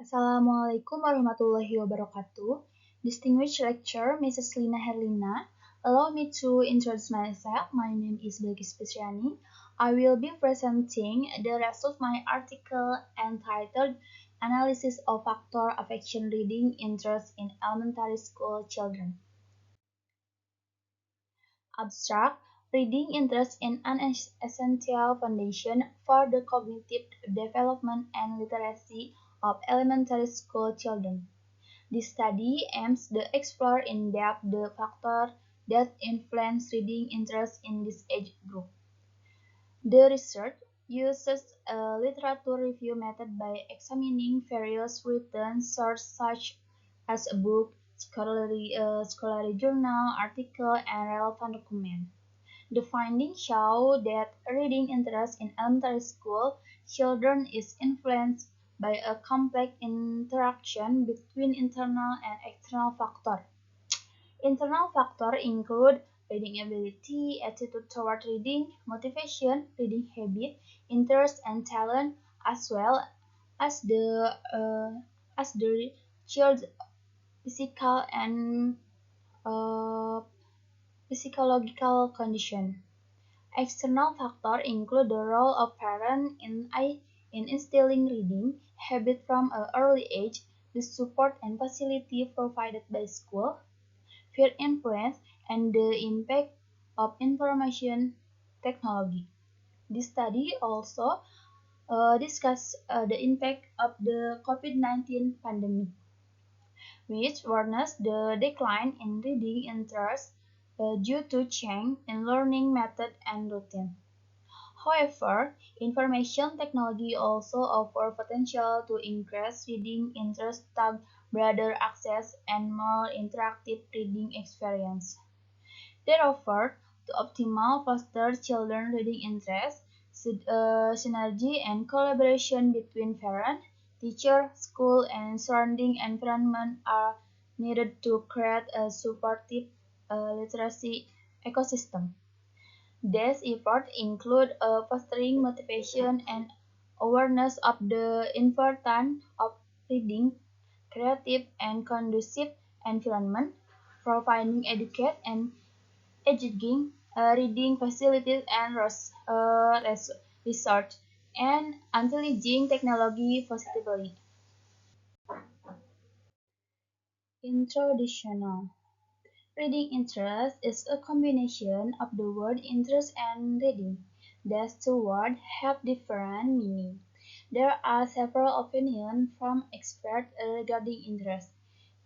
Assalamualaikum warahmatullahi wabarakatuh. Distinguished lecturer, Mrs. Lina Herlina, allow me to introduce myself. My name is Belkis Petriani. I will be presenting the rest of my article entitled Analysis of Factor Affection Reading Interest in Elementary School Children. Abstract: Reading interest is an essential foundation for the cognitive development and literacy of elementary school children. This study aims to explore in depth the factors that influence reading interest in this age group. The research uses a literature review method by examining various written sources such as a book, scholarly journal, article, and relevant document. The findings show that reading interest in elementary school children is influenced by a complex interaction between internal and external factors. Internal factors include reading ability, attitude toward reading, motivation, reading habit, interest, and talent, as well as the child's physical and uh, physiological condition. External factors include the role of parents in instilling reading habit from an early age, the support and facility provided by school, peer influence, and the impact of information technology. This study also discussed the impact of the COVID-19 pandemic, which warns the decline in reading interest due to change in learning method and routine. However, information technology also offers potential to increase reading interest through broader access and more interactive reading experience. Therefore, to optimal foster children reading interest, synergy and collaboration between parent, teacher, school, and surrounding environment are needed to create a supportive literacy ecosystem. These efforts include fostering motivation and awareness of the importance of reading, creative and conducive environment, providing educate and educating reading facilities and research, and intelligent technology positively. Introduction. Reading interest is a combination of the word interest and reading. These two words have different meanings. There are several opinions from experts regarding interest.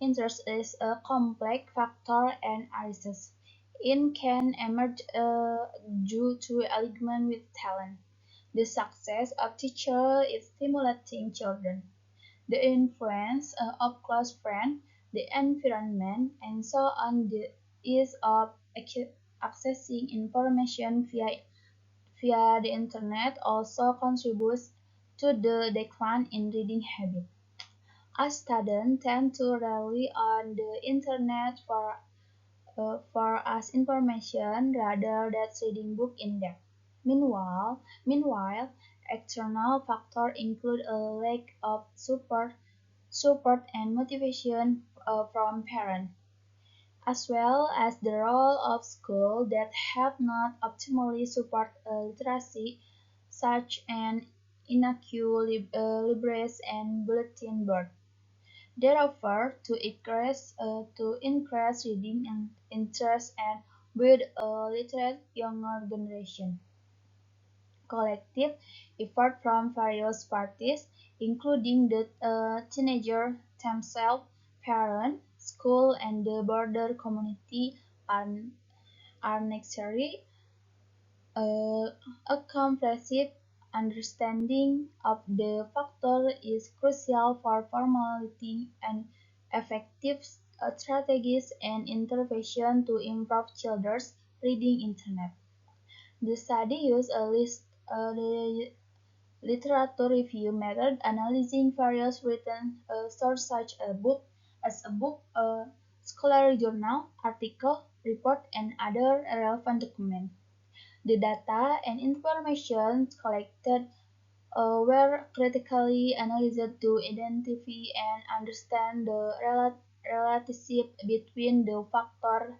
Interest is a complex factor and arises. It can emerge due to alignment with talent. The success of teachers is stimulating children. The influence of close friends, the environment, and so on, the ease of accessing information via the internet also contributes to the decline in reading habit. As students tend to rely on the internet for us information rather than reading book in depth. Meanwhile, external factors include a lack of support and motivation from parents, as well as the role of schools that have not optimally support literacy, such as inadequate libraries and bulletin board. Therefore, to increase reading interest and build a literate younger generation, collective effort from various parties, including the teenager themselves, parents, school, and the broader community, are, are necessary. A comprehensive understanding of the factor is crucial for formulating an effective strategies and intervention to improve children's reading internet. The study used the literature review method, analyzing various written sources such as a book, a scholarly journal, article, report, and other relevant documents. The data and information collected were critically analyzed to identify and understand the relationship between the factors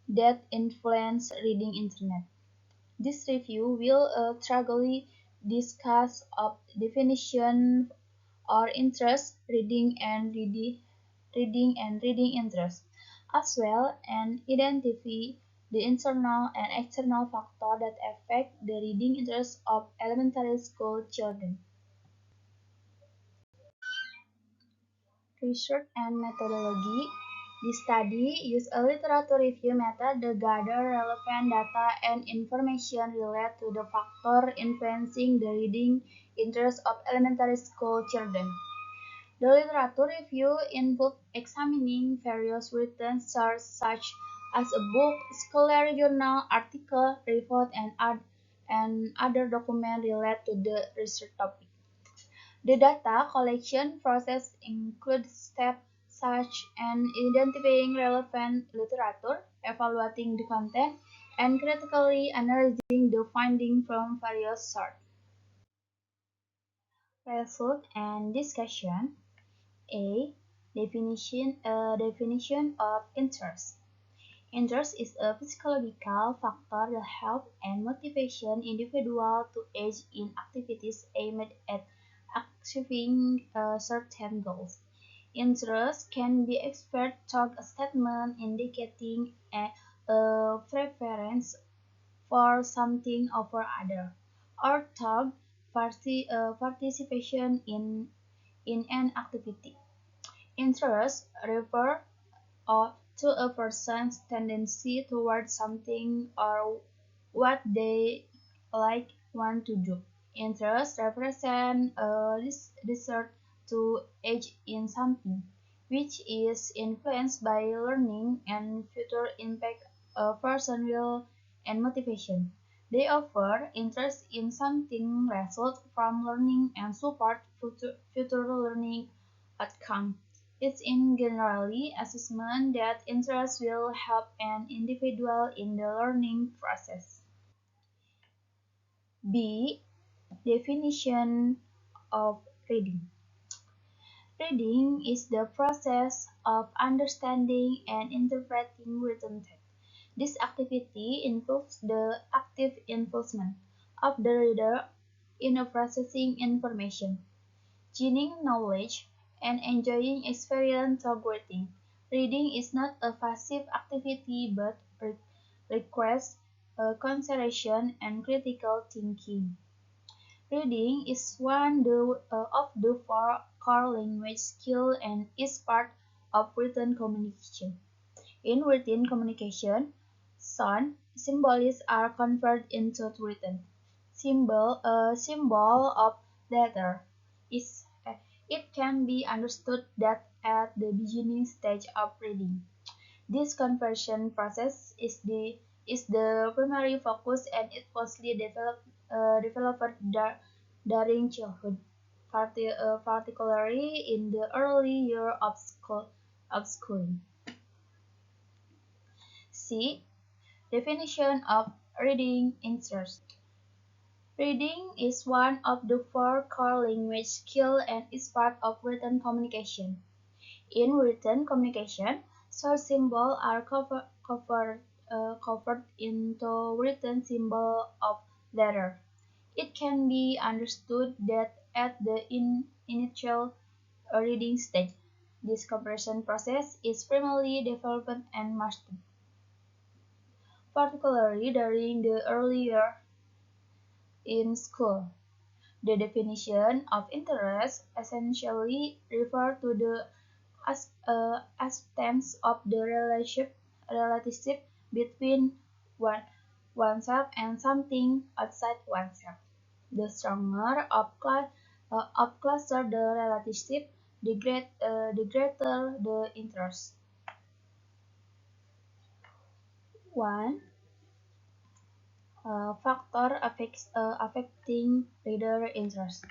that influence reading internet. This review will thoroughly discuss of definition or interest, reading interest, as well and identify the internal and external factors that affect the reading interest of elementary school children. Research and methodology. This study used a literature review method to gather relevant data and information related to the factor influencing the reading interest of elementary school children. The literature review involved examining various written sources such as a book, scholarly journal, article, report, and other documents related to the research topic. The data collection process includes steps such as identifying relevant literature, evaluating the content, and critically analyzing the findings from various sources. Result and discussion. A. Definition of interest. Interest is a psychological factor that helps and motivation individuals to engage in activities aimed at achieving certain goals. Interest can be expressed through a statement indicating a preference for something over other, or through participation in an activity. Interest refers to a person's tendency towards something or what they like want to do. Interest represents a desire to engage in something, which is influenced by learning and future impact a person's will and motivation. They offer interest in something result from learning and support future learning outcome. It's in generally assessment that interest will help an individual in the learning process. B. Definition of reading. Reading is the process of understanding and interpreting written text. This activity involves the active involvement of the reader in processing information, gaining knowledge, and enjoying experience through reading. Reading is not a passive activity but requires concentration and critical thinking. Reading is of the four core language skills and is part of written communication. In written communication, sound symbols are converted into written. Symbol of letter is it can be understood that at the beginning stage of reading. This conversion process is the primary focus and it mostly developed during childhood, particularly in the early year of schooling. C. Definition of reading interest. Reading is one of the four core language skills and is part of written communication. In written communication, short symbols are covered into written symbol of letter. It can be understood that at the initial reading stage, this comprehension process is primarily developed and mastered, particularly during the early year in school. The definition of interest essentially refers to the aspects of the relationship between oneself and something outside oneself. The stronger of cluster the relationship, the greater the interest. One factor affecting reader interest.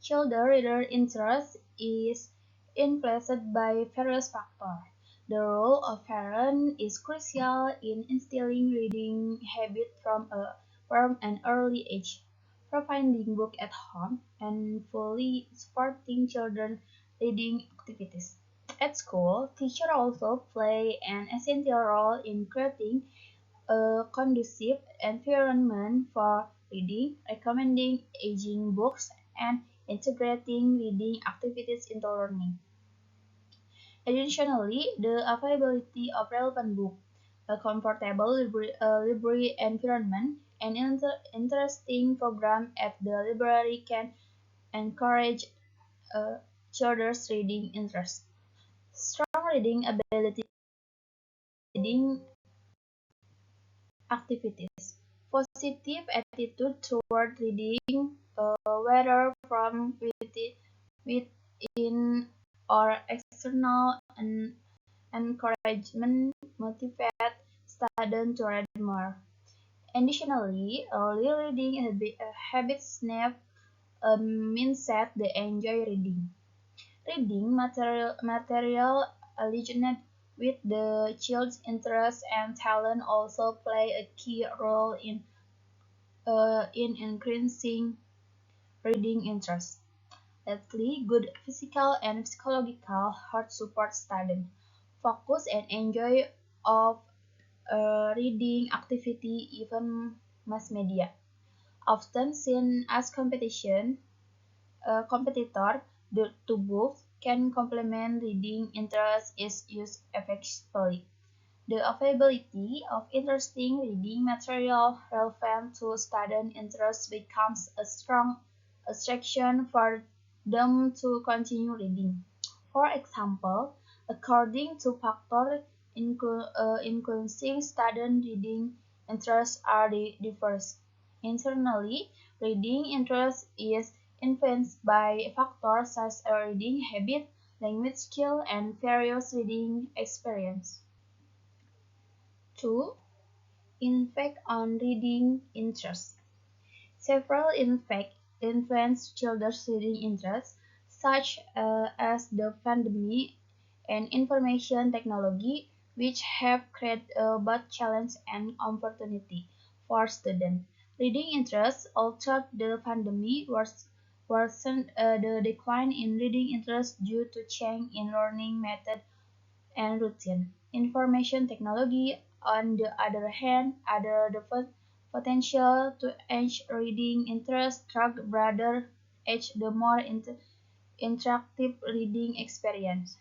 Children reader interest is influenced by various factors. The role of parents is crucial in instilling reading habit from an early age. providing books at home, and fully supporting children's reading activities. At school, teachers also play an essential role in creating a conducive environment for reading, recommending engaging books, and integrating reading activities into learning. Additionally, the availability of relevant books, a comfortable library environment, and interesting program at the library can encourage uh, children's reading interest. Strong reading ability reading activities. Positive attitude toward reading, whether from within or external encouragement, motivate students to read more. Additionally, early reading habits snap a mindset they enjoy reading. Reading material aligned with the child's interests and talent also play a key role in increasing reading interest. Lastly, good physical and psychological health support students. Focus and enjoy of reading activity, even mass media. Often seen as competitor to books, can complement reading interest is used effectively. The availability of interesting reading material relevant to student interests becomes a strong attraction for them to continue reading. For example, according to factors influencing student reading interests are diverse. Internally, reading interest is influenced by factors such as reading habit, language skill, and various reading experience. 2. Impact on reading interest. Several effects influence children's reading interests, such as the pandemic and information technology, which have created both challenge and opportunity for students. Reading interest altered the pandemic worsened the decline in reading interest due to change in learning method and routine. Information technology, on the other hand, had the potential to enhance reading interest through broader edge the more interactive reading experience.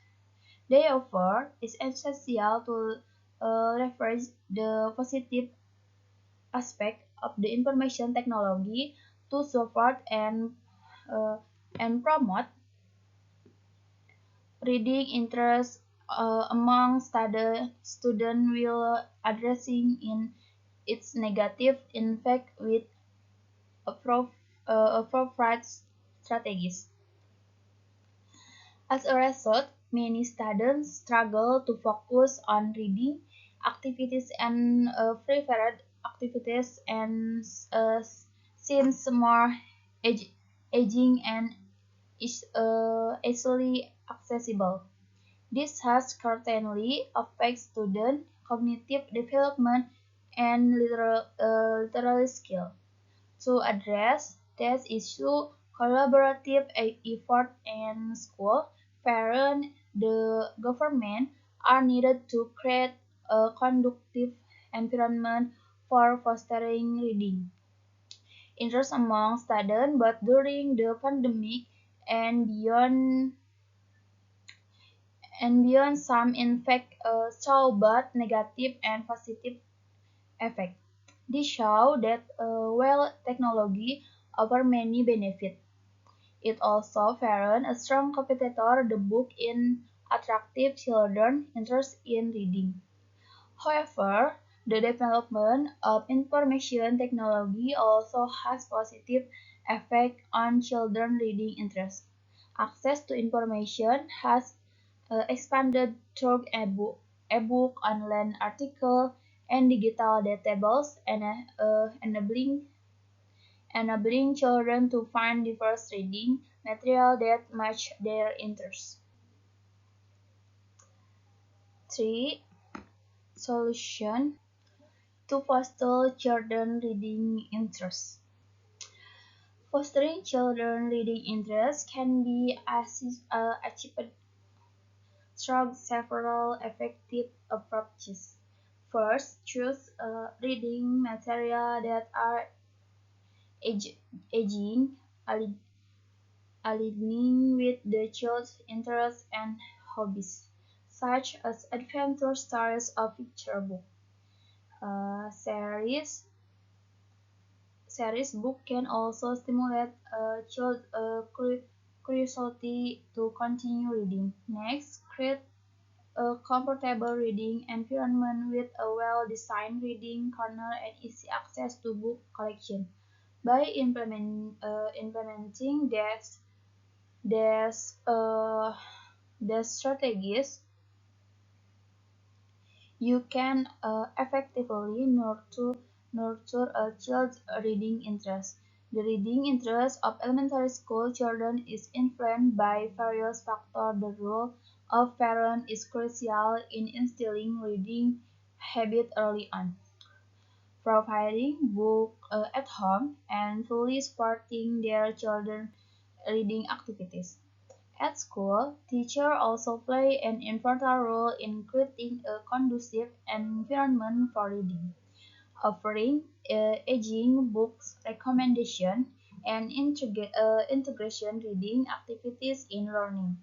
Therefore, it's essential to leverage the positive aspect of the information technology to support uh, and promote reading interest among students while addressing in its negative effect with appro- appropriate strategies. As a result, many students struggle to focus on reading activities and preferred activities and seems more aging and is easily accessible. This has certainly affects student cognitive development and literary skill. To address this issue, collaborative effort in school, parents, the government are needed to create a conducive environment for fostering reading interest among students, both during the pandemic and beyond some in fact show both negative and positive effects. This show that while technology offers many benefits, it also warrants a strong competitor the book in attractive children interest in reading. However, the development of information technology also has positive effect on children reading interest. Access to information has expanded through ebook, online article, and digital databases, and enabling children to find diverse reading material that match their interests. 3. Solution to foster children reading interests. Fostering children reading interest can be achieved through several effective approaches. First, choose reading material that are age- aging, aligning with the child's interests and hobbies, such as adventure stories or picture book. Series Series book can also stimulate a child's curiosity to continue reading. Next, create a comfortable reading environment with a well-designed reading corner and easy access to book collection. By implementing these, these strategies, you can effectively nurture a child's reading interest. The reading interest of elementary school children is influenced by various factors. The role of parents is crucial in instilling reading habit early on, providing books at home and fully supporting their children's reading activities. At school, teachers also play an important role in creating a conducive environment for reading, offering aging books recommendation and integration reading activities in learning.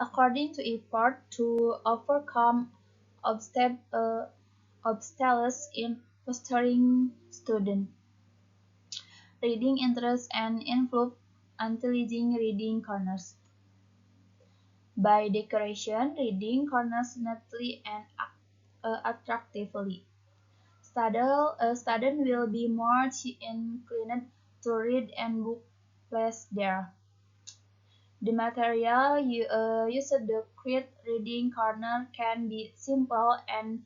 According to effort to overcome obstacles in fostering student reading interest and influence intelligent reading corners. By decoration, reading corners neatly and attractively. Student will be more inclined to read and book placed there. The material used to create reading corner can be simple and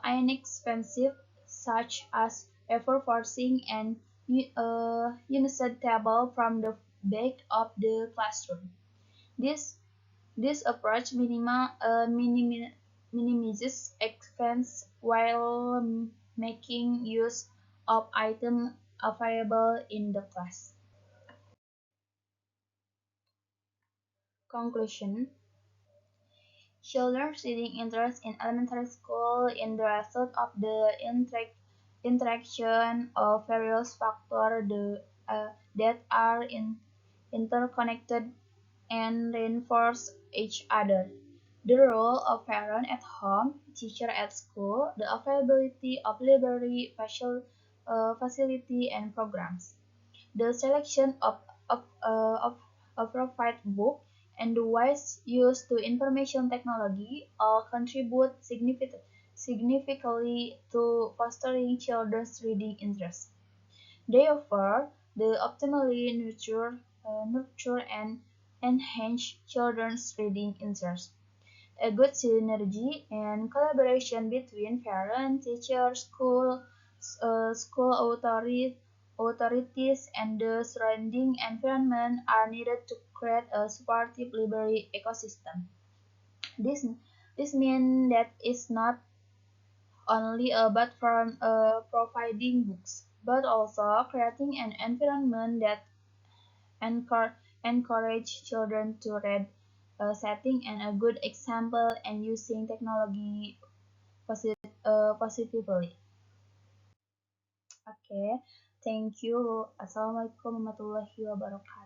inexpensive, such as forcing an unused table from the back of the classroom. This This approach minimizes expense while making use of items available in the class. Conclusion: children's reading interest in elementary school is the result of the interaction of various factors that are interconnected and reinforce each other. The role of parent at home, teacher at school, the availability of library facility and programs, the selection of appropriate book, and the wise use to information technology all contribute significantly to fostering children's reading interest. Therefore, they optimally nurture and enhance children's reading interest. A good synergy and collaboration between parents, teachers, school authorities, and the surrounding environment are needed to create a supportive library ecosystem. This this means that it's not only about providing books, but also creating an environment that encourage children to read, setting and a good example and using technology positively. Okay, thank you. Assalamualaikum warahmatullahi wabarakatuh.